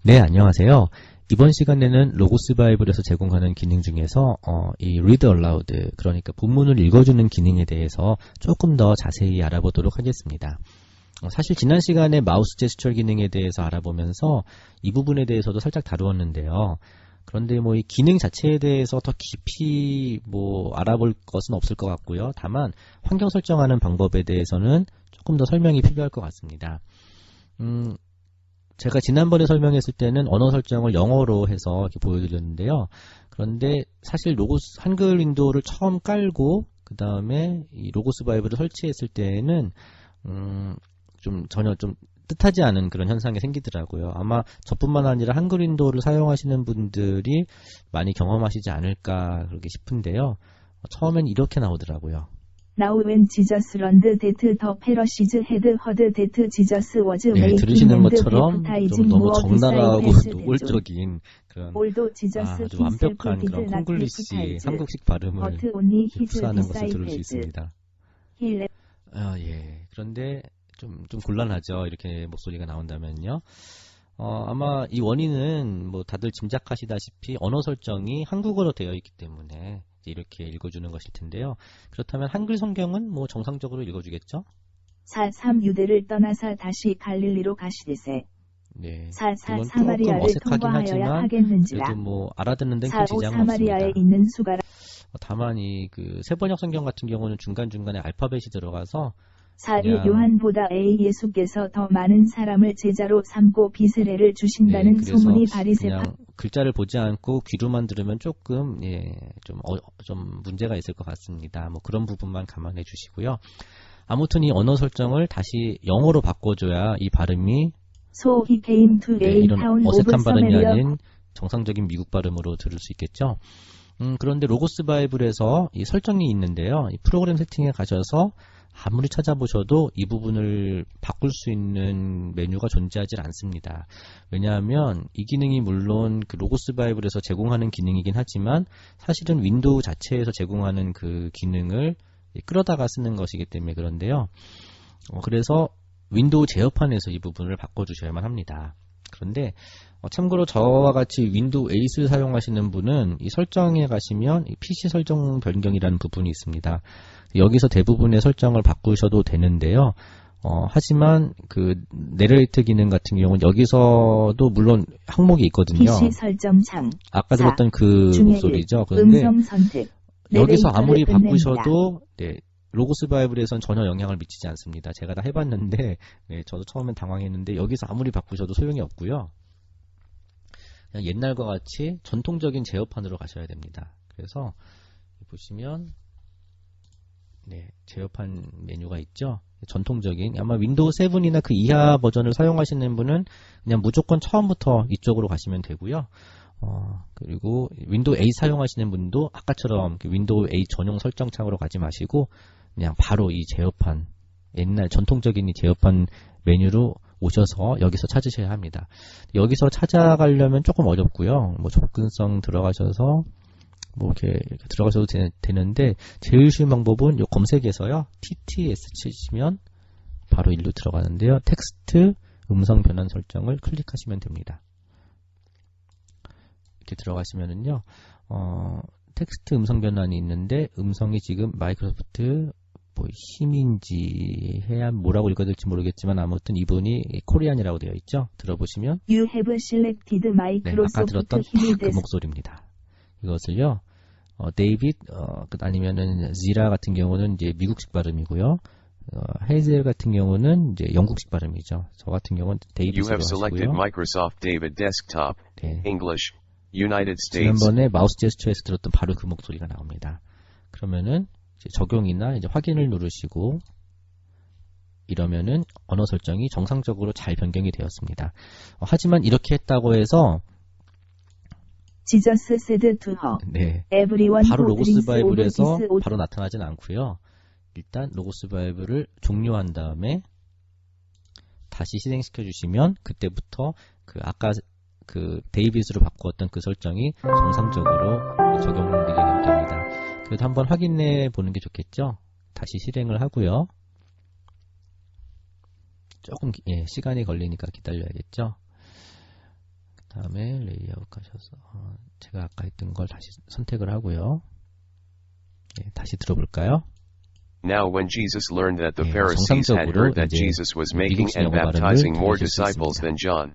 네, 안녕하세요. 이번 시간에는 로고스 바이블에서 제공하는 기능 중에서 이 read aloud, 그러니까 본문을 읽어주는 기능에 대해서 조금 더 자세히 알아보도록 하겠습니다. 사실 지난 시간에 마우스 제스처 기능에 대해서 알아보면서 이 부분에 대해서도 살짝 다루었는데요. 그런데 뭐 이 기능 자체에 대해서 더 깊이 알아볼 것은 없을 것 같고요. 다만 환경 설정하는 방법에 대해서는 조금 더 설명이 필요할 것 같습니다. 제가 지난번에 설명했을 때는 언어 설정을 영어로 해서 이렇게 보여드렸는데요. 그런데 사실 로고스 한글 윈도우를 처음 깔고 그 다음에 이 로고스 바이블을 설치했을 때에는 전혀 뜻하지 않은 그런 현상이 생기더라고요. 아마 저뿐만 아니라 한글 윈도우를 사용하시는 분들이 많이 경험하시지 않을까 그렇게 싶은데요. 처음엔 이렇게 나오더라고요. Now when Jesus learned that the Pharisees had heard that Jesus was 네, making 들으시는 and 것처럼 좀 baptizing 너무 more 정나라하고 disciples than 노골적인 그런 although Jesus 아주 himself 완벽한 did 그런 not 콩글리시 baptize, 한국식 발음을 but only his 흡수하는 것을 들을 수 disciples. 있습니다. He left 예. 그런데 좀 곤란하죠. 이렇게 목소리가 나온다면요. 아마 이 원인은 다들 짐작하시다시피 언어 설정이 한국어로 되어 있기 때문에 이렇게 읽어주는 것일 텐데요. 그렇다면 한글 성경은 정상적으로 읽어주겠죠? 4.3 유대를 떠나서 다시 갈릴리로 가시되세. 네. 4.4 물론 조금 사마리아를 어색하긴 통과하여야 하지만 하겠는지라. 그래도 알아듣는 데는 큰 4.5 지장은 사마리아에 없습니다. 있는 수가라. 다만 이 세번역 성경 같은 경우는 중간중간에 알파벳이 들어가서 4. 그냥 요한보다 예수께서 더 많은 사람을 제자로 삼고 비스레를 주신다는 그래서 소문이 바리새파. 그냥 글자를 보지 않고 귀로만 들으면 조금 좀 문제가 있을 것 같습니다. 그런 부분만 감안해 주시고요. 아무튼 이 언어 설정을 다시 영어로 바꿔줘야 이 발음이 So he came to a 이런 town of 어색한 발음이 Samaria. 아닌 정상적인 미국 발음으로 들을 수 있겠죠. 그런데 로고스 바이블에서 이 설정이 있는데요. 이 프로그램 세팅에 가셔서 아무리 찾아보셔도 이 부분을 바꿀 수 있는 메뉴가 존재하지 않습니다. 왜냐하면 이 기능이 물론 그 로고스 바이블에서 제공하는 기능이긴 하지만 사실은 윈도우 자체에서 제공하는 그 기능을 끌어다가 쓰는 것이기 때문에 그런데요. 그래서 윈도우 제어판에서 이 부분을 바꿔주셔야만 합니다. 그런데 참고로 저와 같이 윈도우 8을 사용하시는 분은 이 설정에 가시면 이 PC 설정 변경이라는 부분이 있습니다. 여기서 대부분의 설정을 바꾸셔도 되는데요. 하지만 그 내레이트 기능 같은 경우는 여기서도 물론 항목이 있거든요. PC 설정창. 아까 들었던 그 목소리죠. 그런데 음성 선택. 여기서 아무리 끝냅니다. 바꾸셔도 로고스 바이블에선 전혀 영향을 미치지 않습니다. 제가 다 해봤는데 저도 처음엔 당황했는데 여기서 아무리 바꾸셔도 소용이 없고요. 그냥 옛날과 같이 전통적인 제어판으로 가셔야 됩니다. 그래서 보시면 제어판 메뉴가 있죠. 전통적인 아마 윈도우 7이나 그 이하 버전을 사용하시는 분은 그냥 무조건 처음부터 이쪽으로 가시면 되고요. 그리고 윈도우 8 사용하시는 분도 아까처럼 윈도우 8 전용 설정창으로 가지 마시고 그냥 바로 이 제어판 옛날 전통적인 이 제어판 메뉴로 오셔서 여기서 찾으셔야 합니다. 여기서 찾아가려면 조금 어렵고요. 접근성 들어가셔서 이렇게 들어가셔도 되는데 제일 쉬운 방법은 요 검색에서요. TTS 치시면 바로 일로 들어가는데요. 텍스트 음성 변환 설정을 클릭하시면 됩니다. 이렇게 들어가시면은요. 텍스트 음성 변환이 있는데 음성이 지금 마이크로소프트 힘인지 해야 뭐라고 읽어야 될지 모르겠지만 아무튼 이분이 코리안이라고 되어 있죠. 들어보시면 You have selected 아까 Microsoft 들었던 힘이 그 목소리입니다. 이것을요. 데이빗 아니면은 지라 같은 경우는 이제 미국식 발음이고요. 헤이젤 같은 경우는 이제 영국식 발음이죠. 저 같은 경우는 데이빗으로 You have selected 하시고요. Microsoft David Desktop, English, United States. 지난번에 마우스 제스처에서 들었던 바로 그 목소리가 나옵니다. 그러면은 이제 적용이나 이제 확인을 누르시고 이러면은 언어 설정이 정상적으로 잘 변경이 되었습니다. 하지만 이렇게 했다고 해서 Jesus said to her, Everyone 바로 who 로고스 drinks 바이블에서 of this 바로 나타나진 않고요. 일단 로고스 바이블을 종료한 다음에 다시 실행시켜 주시면 그때부터 아까 데이빗으로 바꾸었던 그 설정이 정상적으로 적용되게 됩니다. 그래도 한번 확인해 보는 게 좋겠죠. 다시 실행을 하고요. 조금 시간이 걸리니까 기다려야겠죠. 다음에 레이아웃 가셔서 제가 아까 했던 걸 다시 선택을 하고요. 네, 다시 들어볼까요? Now when Jesus learned that the 네, Pharisees had 정상적으로 heard that 이제 Jesus was making 미국식 and 영어 발음을 baptizing more 들으실 수 disciples 있습니다. than John.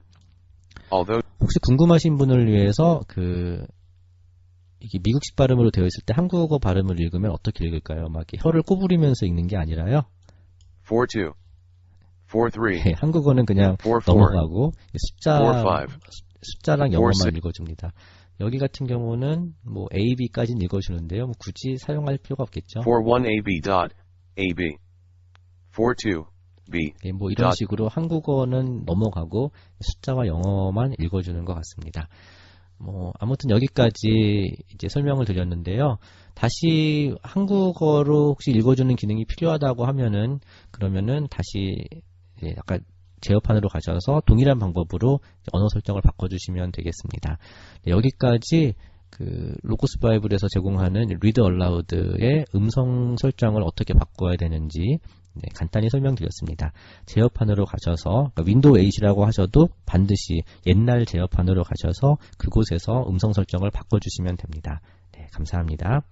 Although 혹시 궁금하신 분을 위해서 이게 미국식 발음으로 되어 있을 때 한국어 발음을 읽으면 어떻게 읽을까요? 막 이렇게 혀를 꼬부리면서 읽는 게 아니라요. 4-2, 4-3, 네, 한국어는 그냥 4-4, 넘어가고 4-5, 숫자랑 영어만 4-6. 읽어줍니다. 여기 같은 경우는 뭐 A, B까지는 읽어주는데요. 뭐 굳이 사용할 필요가 없겠죠. 4-1 AB. 4-2 B. 네, 뭐 이런 식으로 한국어는 넘어가고 숫자와 영어만 읽어주는 것 같습니다. 뭐 아무튼 여기까지 이제 설명을 드렸는데요. 다시 한국어로 혹시 읽어주는 기능이 필요하다고 하면은 그러면은 다시 이제 약간 제어판으로 가셔서 동일한 방법으로 언어 설정을 바꿔주시면 되겠습니다. 네, 여기까지 로고스 바이블에서 제공하는 Read Aloud의 음성 설정을 어떻게 바꿔야 되는지 간단히 설명드렸습니다. 제어판으로 가셔서 윈도우 8이라고 하셔도 반드시 옛날 제어판으로 가셔서 그곳에서 음성 설정을 바꿔주시면 됩니다. 네, 감사합니다.